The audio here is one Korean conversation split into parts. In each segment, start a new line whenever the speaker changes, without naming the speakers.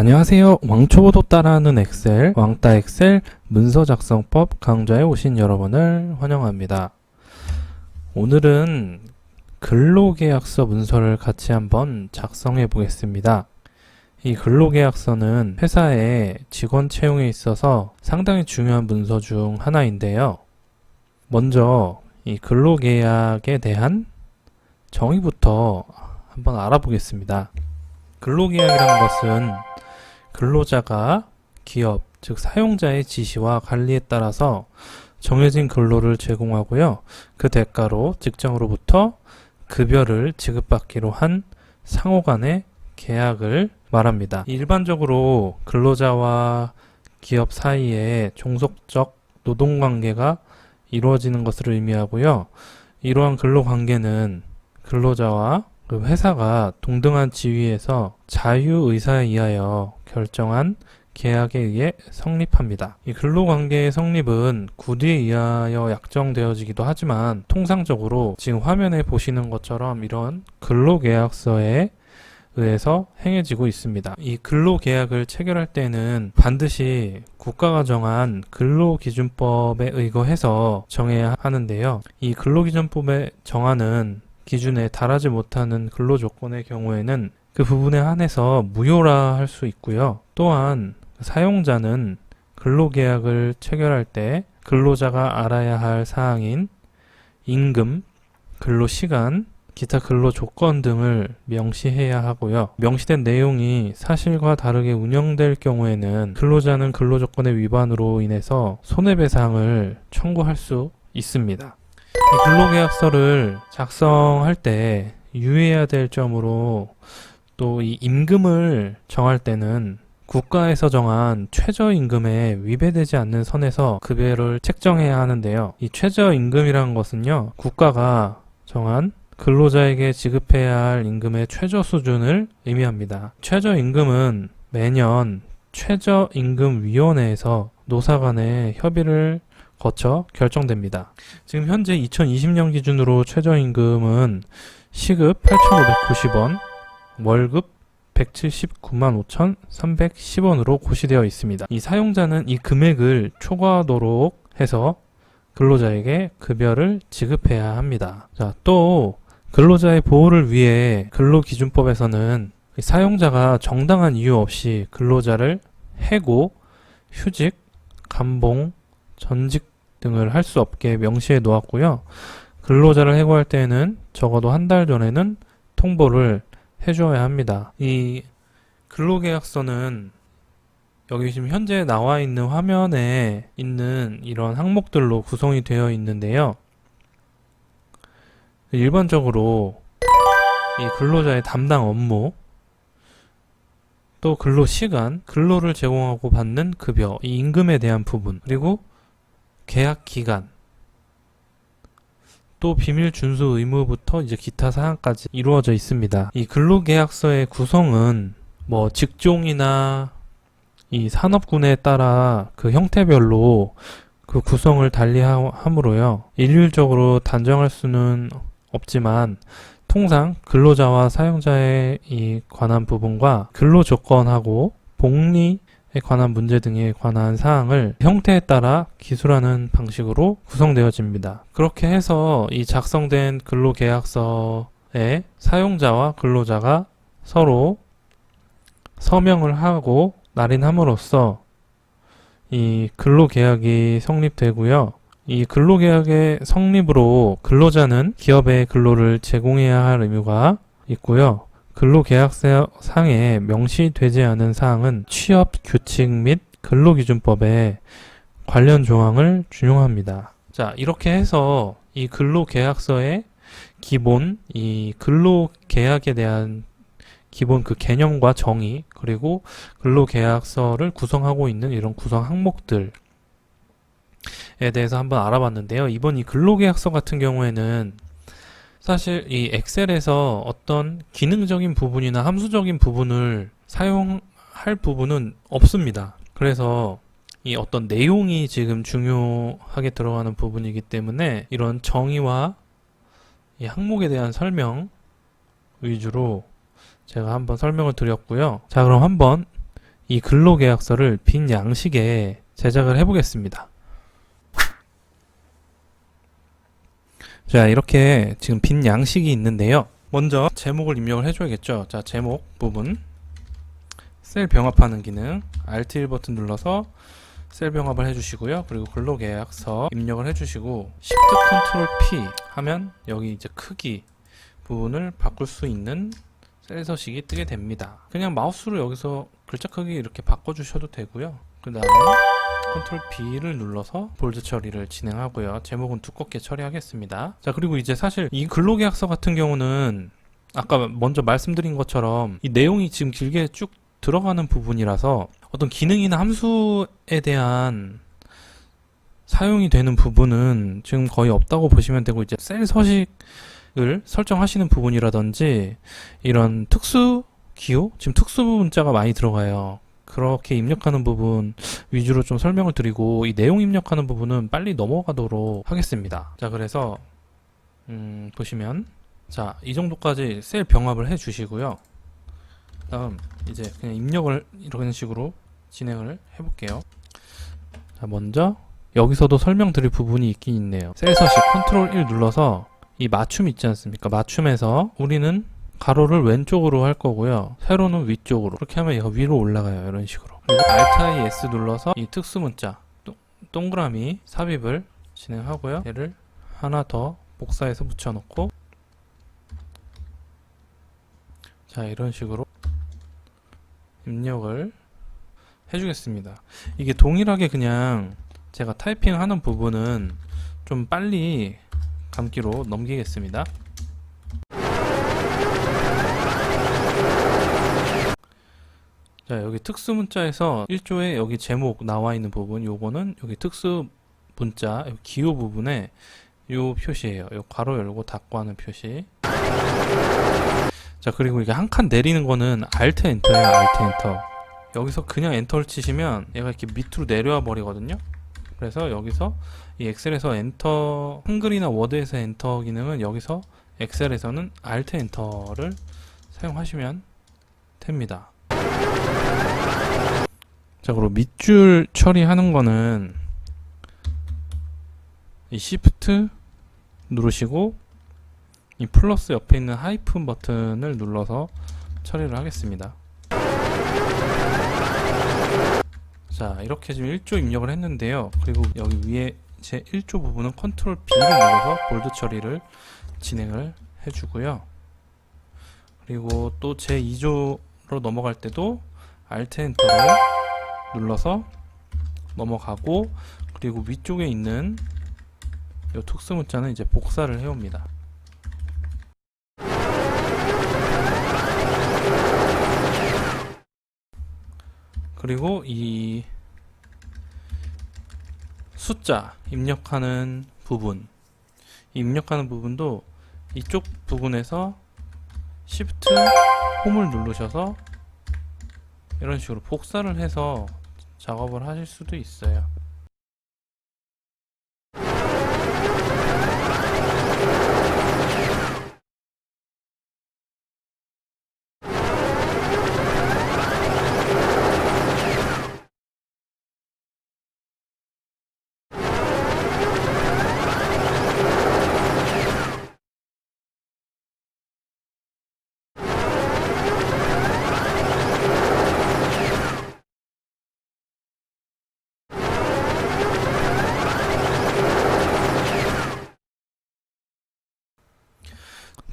안녕하세요. 왕초보도 따라하는 엑셀, 왕따 엑셀 문서 작성법 강좌에 오신 여러분을 환영합니다. 오늘은 근로계약서 문서를 같이 한번 작성해 보겠습니다. 이 근로계약서는 회사의 직원 채용에 있어서 상당히 중요한 문서 중 하나인데요. 먼저 이 근로계약에 대한 정의부터 한번 알아보겠습니다. 근로계약이라는 것은 근로자가 기업, 즉 사용자의 지시와 관리에 따라서 정해진 근로를 제공하고요. 그 대가로 직장으로부터 급여를 지급받기로 한 상호 간의 계약을 말합니다. 일반적으로 근로자와 기업 사이에 종속적 노동관계가 이루어지는 것을 의미하고요. 이러한 근로관계는 근로자와 그 회사가 동등한 지위에서 자유의사에 의하여 결정한 계약에 의해 성립합니다. 이 근로관계의 성립은 구디에 의하여 약정되어지기도 하지만 통상적으로 지금 화면에 보시는 것처럼 이런 근로계약서에 의해서 행해지고 있습니다. 이 근로계약을 체결할 때는 반드시 국가가 정한 근로기준법에 의거해서 정해야 하는데요. 이 근로기준법에 정하는 기준에 달하지 못하는 근로조건의 경우에는 그 부분에 한해서 무효라 할 수 있고요. 또한 사용자는 근로계약을 체결할 때 근로자가 알아야 할 사항인 임금, 근로시간, 기타 근로조건 등을 명시해야 하고요. 명시된 내용이 사실과 다르게 운영될 경우에는 근로자는 근로조건의 위반으로 인해서 손해배상을 청구할 수 있습니다. 이 근로계약서를 작성할 때 유의해야 될 점으로 또 이 임금을 정할 때는 국가에서 정한 최저임금에 위배되지 않는 선에서 급여를 책정해야 하는데요. 이 최저임금이라는 것은요, 국가가 정한 근로자에게 지급해야 할 임금의 최저 수준을 의미합니다. 최저임금은 매년 최저임금위원회에서 노사 간의 협의를 거쳐 결정됩니다. 지금 현재 2020년 기준으로 최저임금은 시급 8,590원, 월급 179만 5,310원으로 고시되어 있습니다. 이 사용자는 이 금액을 초과하도록 해서 근로자에게 급여를 지급해야 합니다. 자, 또 근로자의 보호를 위해 근로기준법에서는 사용자가 정당한 이유 없이 근로자를 해고, 휴직, 감봉, 전직 등을 할 수 없게 명시해 놓았고요. 근로자를 해고할 때에는 적어도 한 달 전에는 통보를 해줘야 합니다. 이 근로계약서는 여기 지금 현재 나와 있는 화면에 있는 이런 항목들로 구성이 되어 있는데요. 일반적으로 이 근로자의 담당 업무, 또 근로시간, 근로를 제공하고 받는 급여, 이 임금에 대한 부분, 그리고 계약 기간, 또 비밀 준수 의무부터 이제 기타 사항까지 이루어져 있습니다. 이 근로계약서의 구성은 뭐 직종이나 이 산업군에 따라 그 형태별로 그 구성을 달리함으로요. 일률적으로 단정할 수는 없지만 통상 근로자와 사용자에 관한 부분과 근로조건하고 복리에 관한 문제 등에 관한 사항을 형태에 따라 기술하는 방식으로 구성되어집니다. 그렇게 해서 이 작성된 근로계약서에 사용자와 근로자가 서로 서명을 하고 날인함으로써 이 근로계약이 성립되고요. 이 근로계약의 성립으로 근로자는 기업에 근로를 제공해야 할 의무가 있고요. 근로계약서상에 명시되지 않은 사항은 취업규칙 및 근로기준법에 관련 조항을 준용합니다. 자, 이렇게 해서 이 근로계약서의 기본, 이 근로계약에 대한 기본 그 개념과 정의, 그리고 근로계약서를 구성하고 있는 이런 구성 항목들에 대해서 한번 알아봤는데요. 이번 이 근로계약서 같은 경우에는 사실 이 엑셀에서 어떤 기능적인 부분이나 함수적인 부분을 사용할 부분은 없습니다. 그래서 이 어떤 내용이 지금 중요하게 들어가는 부분이기 때문에 이런 정의와 이 항목에 대한 설명 위주로 제가 한번 설명을 드렸고요. 자, 그럼 한번 이 근로계약서를 빈 양식에 제작을 해보겠습니다. 자, 이렇게 지금 빈 양식이 있는데요. 먼저 제목을 입력을 해줘야겠죠. 자, 제목 부분 셀 병합하는 기능 Alt 1 버튼 눌러서 셀 병합을 해주시고요. 그리고 근로계약서 입력을 해주시고 Shift Ctrl P 하면 여기 이제 크기 부분을 바꿀 수 있는 셀 서식이 뜨게 됩니다. 그냥 마우스로 여기서 글자 크기 이렇게 바꿔주셔도 되고요. 그 다음에 Ctrl B를 눌러서 볼드 처리를 진행하고요. 제목은 두껍게 처리하겠습니다. 자, 그리고 이제 사실 이 근로계약서 같은 경우는 아까 먼저 말씀드린 것처럼 이 내용이 지금 길게 쭉 들어가는 부분이라서 어떤 기능이나 함수에 대한 사용이 되는 부분은 지금 거의 없다고 보시면 되고, 이제 셀 서식을 설정하시는 부분이라든지 이런 특수 기호, 지금 특수 문자가 많이 들어가요. 그렇게 입력하는 부분 위주로 좀 설명을 드리고, 이 내용 입력하는 부분은 빨리 넘어가도록 하겠습니다. 자, 그래서 보시면 자, 이 정도까지 셀 병합을 해 주시고요. 다음 이제 그냥 입력을 이런 식으로 진행을 해 볼게요. 자, 먼저 여기서도 설명드릴 부분이 있긴 있네요. 셀 서식 Ctrl 1 눌러서 이 맞춤 있지 않습니까? 맞춤에서 우리는 가로를 왼쪽으로 할 거고요. 세로는 위쪽으로. 그렇게 하면 얘가 위로 올라가요. 이런 식으로. 그리고 Alt S 눌러서 이 특수 문자 동그라미 삽입을 진행하고요. 얘를 하나 더 복사해서 붙여놓고, 자, 이런 식으로 입력을 해주겠습니다. 이게 동일하게 그냥 제가 타이핑하는 부분은 좀 빨리 감기로 넘기겠습니다. 자, 여기 특수 문자에서 1조에 여기 제목 나와 있는 부분, 요거는 여기 특수 문자 기호 부분에 요 표시예요. 요 괄호 열고 닫고 하는 표시. 자, 그리고 이게 한 칸 내리는 거는 Alt 엔터예요. Alt 엔터. 여기서 그냥 엔터를 치시면 얘가 이렇게 밑으로 내려와 버리거든요. 그래서 여기서 이 엑셀에서 엔터, 한글이나 워드에서 엔터 기능은 여기서 엑셀에서는 Alt 엔터를 사용하시면 됩니다. 자, 그리고 밑줄 처리하는 거는 이 Shift 누르시고 이 플러스 옆에 있는 하이픈 버튼을 눌러서 처리를 하겠습니다. 자, 이렇게 지금 1조 입력을 했는데요. 그리고 여기 위에 제 1조 부분은 Ctrl B를 눌러서 볼드 처리를 진행을 해주고요. 그리고 또 제 2조로 넘어갈 때도 Alt 엔터를 눌러서 넘어가고, 그리고 위쪽에 있는 이 특수 문자는 이제 복사를 해옵니다. 그리고 이 숫자 입력하는 부분, 입력하는 부분도 이쪽 부분에서 Shift 홈을 누르셔서 이런 식으로 복사를 해서 작업을 하실 수도 있어요.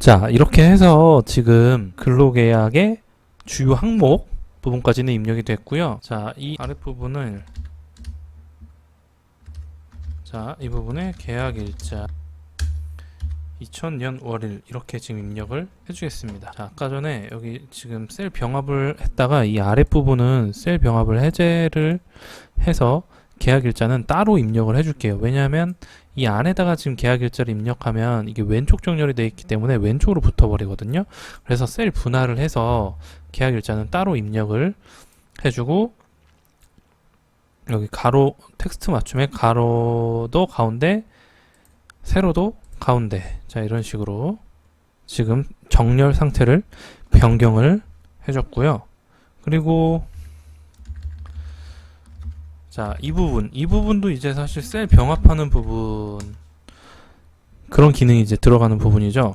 자, 이렇게 해서 지금 근로계약의 주요 항목 부분까지는 입력이 됐고요. 자, 이 아랫부분을, 자, 이 부분에 계약일자 2000년 월일 이렇게 지금 입력을 해주겠습니다. 자, 아까 전에 여기 지금 셀 병합을 했다가 이 아랫부분은 셀 병합을 해제를 해서 계약일자는 따로 입력을 해줄게요. 왜냐하면 이 안에다가 지금 계약일자를 입력하면 이게 왼쪽 정렬이 되어 있기 때문에 왼쪽으로 붙어버리거든요. 그래서 셀 분할을 해서 계약일자는 따로 입력을 해주고, 여기 가로 텍스트 맞춤에 가로도 가운데, 세로도 가운데, 자, 이런 식으로 지금 정렬 상태를 변경을 해줬고요. 그리고 자, 이 부분도 이제 사실 셀 병합하는 부분, 그런 기능이 이제 들어가는 부분이죠.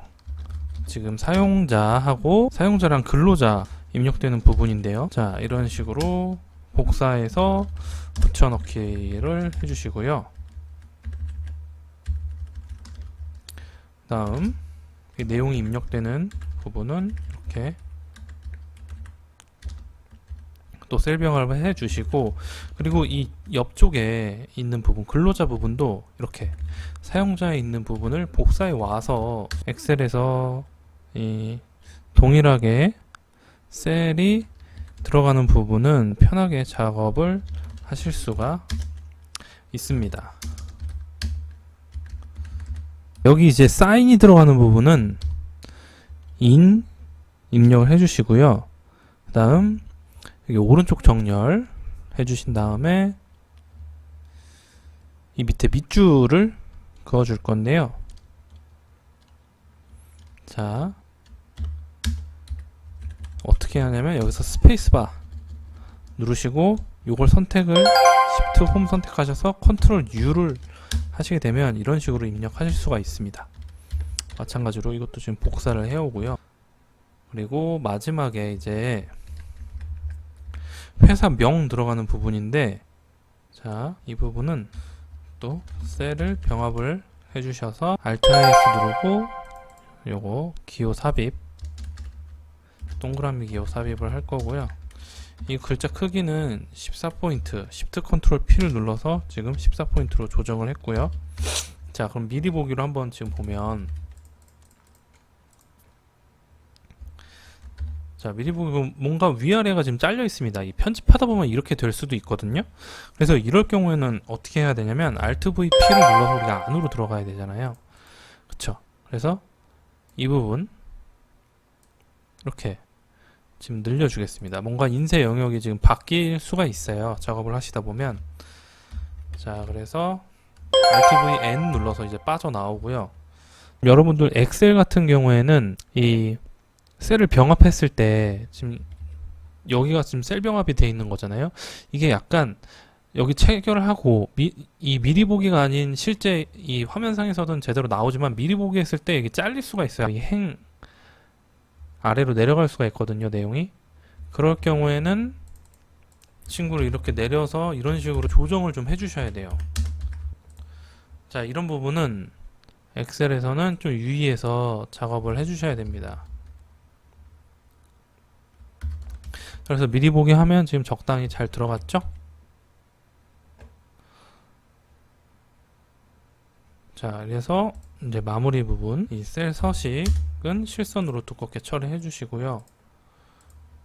지금 사용자하고 사용자랑 근로자 입력되는 부분인데요. 자, 이런 식으로 복사해서 붙여넣기를 해주시고요. 다음 이 내용이 입력되는 부분은 이렇게 또 셀 병합을 해주시고, 그리고 이 옆쪽에 있는 부분, 근로자 부분도 이렇게 사용자에 있는 부분을 복사해 와서 엑셀에서 이 동일하게 셀이 들어가는 부분은 편하게 작업을 하실 수가 있습니다. 여기 이제 사인이 들어가는 부분은 in 입력을 해주시고요. 그 다음 여기 오른쪽 정렬 해주신 다음에 이 밑에 밑줄을 그어줄 건데요. 자, 어떻게 하냐면 여기서 스페이스바 누르시고 요걸 선택을 Shift 홈 선택하셔서 Ctrl U를 하시게 되면 이런 식으로 입력하실 수가 있습니다. 마찬가지로 이것도 지금 복사를 해오고요. 그리고 마지막에 이제 회사명 들어가는 부분인데, 자, 이 부분은 또 셀을 병합을 해주셔서 Alt S 누르고 요거 기호 삽입, 동그라미 기호 삽입을 할 거고요. 이 글자 크기는 14포인트, Shift Ctrl P를 눌러서 지금 14포인트로 조정을 했고요. 자, 그럼 미리 보기로 한번 지금 보면, 자, 미리 보기 뭔가 위아래가 지금 잘려 있습니다. 이 편집하다 보면 이렇게 될 수도 있거든요. 그래서 이럴 경우에는 어떻게 해야 되냐면 Alt V P를 눌러서 우리가 안으로 들어가야 되잖아요. 그쵸? 그래서 이 부분 이렇게 지금 늘려주겠습니다. 뭔가 인쇄 영역이 지금 바뀔 수가 있어요. 작업을 하시다 보면. 자, 그래서 Alt V N 눌러서 이제 빠져나오고요. 여러분들 엑셀 같은 경우에는 이 셀을 병합했을 때 지금 여기가 지금 셀 병합이 되어 있는 거잖아요. 이게 약간 여기 체결하고 이 미리 보기가 아닌 실제 이 화면상에서는 제대로 나오지만 미리 보기 했을 때 이게 잘릴 수가 있어요. 이 행 아래로 내려갈 수가 있거든요, 내용이. 그럴 경우에는 친구를 이렇게 내려서 이런 식으로 조정을 좀 해주셔야 돼요. 자, 이런 부분은 엑셀에서는 좀 유의해서 작업을 해주셔야 됩니다. 그래서 미리 보기 하면 지금 적당히 잘 들어갔죠? 자, 그래서 이제 마무리 부분, 이 셀 서식은 실선으로 두껍게 처리해 주시고요.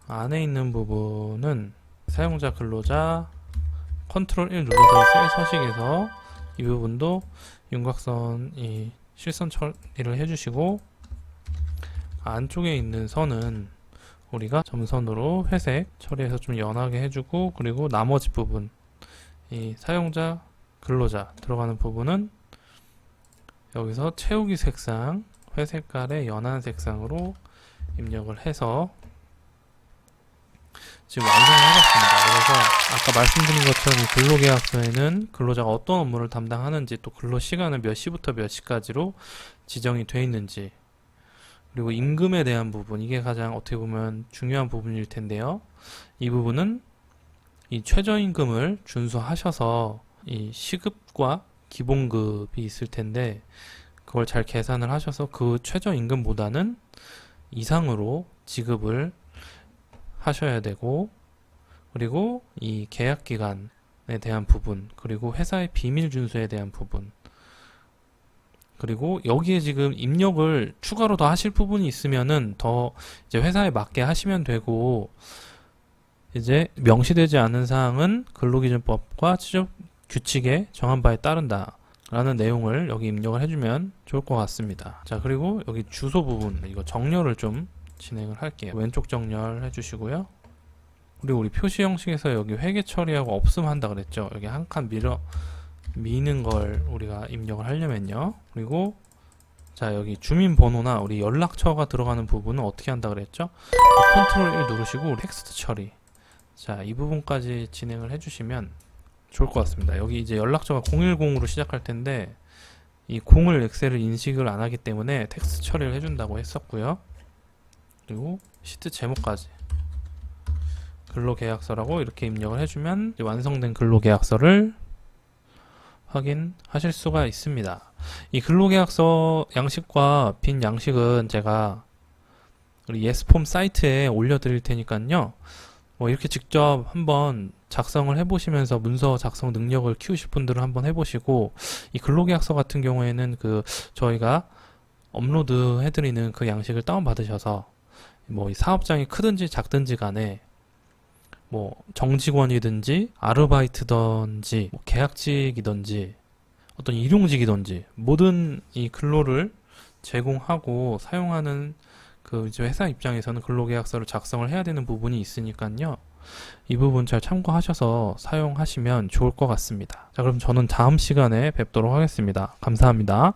안에 있는 부분은 사용자 근로자 Ctrl 1 눌러서 셀 서식에서 이 부분도 윤곽선 이 실선 처리를 해주시고, 안쪽에 있는 선은 우리가 점선으로 회색 처리해서 좀 연하게 해주고, 그리고 나머지 부분 이 사용자 근로자 들어가는 부분은 여기서 채우기 색상 회색깔의 연한 색상으로 입력을 해서 지금 완성을 해봤습니다. 그래서 아까 말씀드린 것처럼 근로계약서에는 근로자가 어떤 업무를 담당하는지, 또 근로시간은 몇 시부터 몇 시까지로 지정이 되어 있는지, 그리고 임금에 대한 부분, 이게 가장 어떻게 보면 중요한 부분일 텐데요. 이 부분은 이 최저임금을 준수하셔서 이 시급과 기본급이 있을 텐데, 그걸 잘 계산을 하셔서 그 최저임금보다는 이상으로 지급을 하셔야 되고, 그리고 이 계약기간에 대한 부분, 그리고 회사의 비밀 준수에 대한 부분, 그리고 여기에 지금 입력을 추가로 더 하실 부분이 있으면은 더 이제 회사에 맞게 하시면 되고, 이제 명시되지 않은 사항은 근로기준법과 취업 규칙에 정한 바에 따른다 라는 내용을 여기 입력을 해주면 좋을 것 같습니다. 자, 그리고 여기 주소 부분, 이거 정렬을 좀 진행을 할게요. 왼쪽 정렬 해주시고요. 그리고 우리 표시 형식에서 여기 회계 처리하고 없음 한다 그랬죠. 여기 한 칸 미는 걸 우리가 입력을 하려면요. 그리고 자, 여기 주민번호나 우리 연락처가 들어가는 부분은 어떻게 한다 그랬죠? Ctrl 1 누르시고 텍스트 처리. 자, 이 부분까지 진행을 해주시면 좋을 것 같습니다. 여기 이제 연락처가 010으로 시작할 텐데 이 0을 엑셀을 인식을 안 하기 때문에 텍스트 처리를 해준다고 했었고요. 그리고 시트 제목까지 근로계약서라고 이렇게 입력을 해주면 완성된 근로계약서를 확인하실 수가 있습니다. 이 근로계약서 양식과 빈 양식은 제가 우리 예스폼 사이트에 올려드릴 테니까요. 이렇게 직접 한번 작성을 해보시면서 문서 작성 능력을 키우실 분들은 한번 해보시고, 이 근로계약서 같은 경우에는 저희가 업로드 해드리는 그 양식을 다운받으셔서 이 사업장이 크든지 작든지 간에 정직원이든지 아르바이트든지 계약직이든지 어떤 일용직이든지 모든 이 근로를 제공하고 사용하는 이제 회사 입장에서는 근로계약서를 작성을 해야 되는 부분이 있으니까요. 이 부분 잘 참고하셔서 사용하시면 좋을 것 같습니다. 자, 그럼 저는 다음 시간에 뵙도록 하겠습니다. 감사합니다.